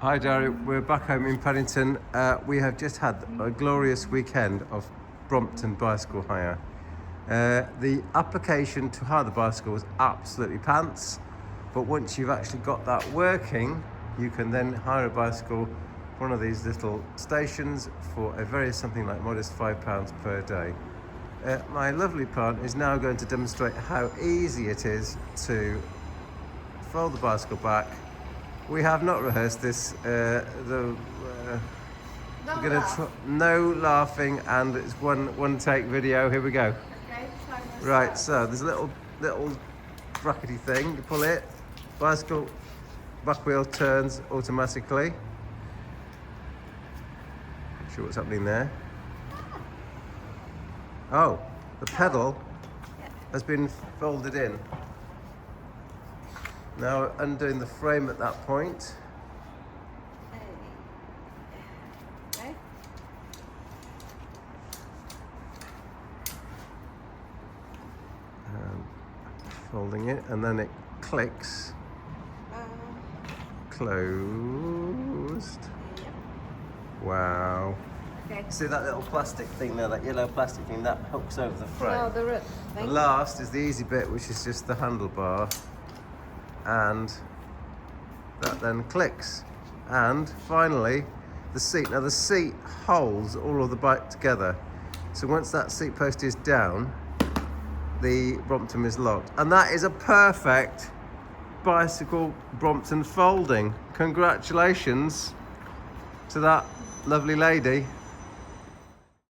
Hi Derek, we're back home in Paddington. We have just had a glorious weekend of Brompton bicycle hire. The application to hire the bicycle was absolutely pants, but once you've actually got that working, you can then hire a bicycle one of these little stations for a very something like modest £5 per day. My lovely partner is now going to demonstrate how easy it is to fold the bicycle back. We have not rehearsed this. We're gonna no laughing, and it's one take video. Here we go. Okay, Right, so there's a little brackety thing. You pull it, bicycle back wheel turns automatically. Not sure what's happening there. Oh, the pedal has been folded in. Now undoing the frame at that point. Okay. Folding it, and then it clicks. Closed. Yep. Wow. Okay. See that little plastic thing there, that yellow plastic thing, that hooks over the frame. No, the root. The last is the easy bit, which is just the handlebar. And that then clicks. And finally, the seat. Now the seat holds all of the bike together. So once that seat post is down, the Brompton is locked. And that is a perfect bicycle Brompton folding. Congratulations to that lovely lady.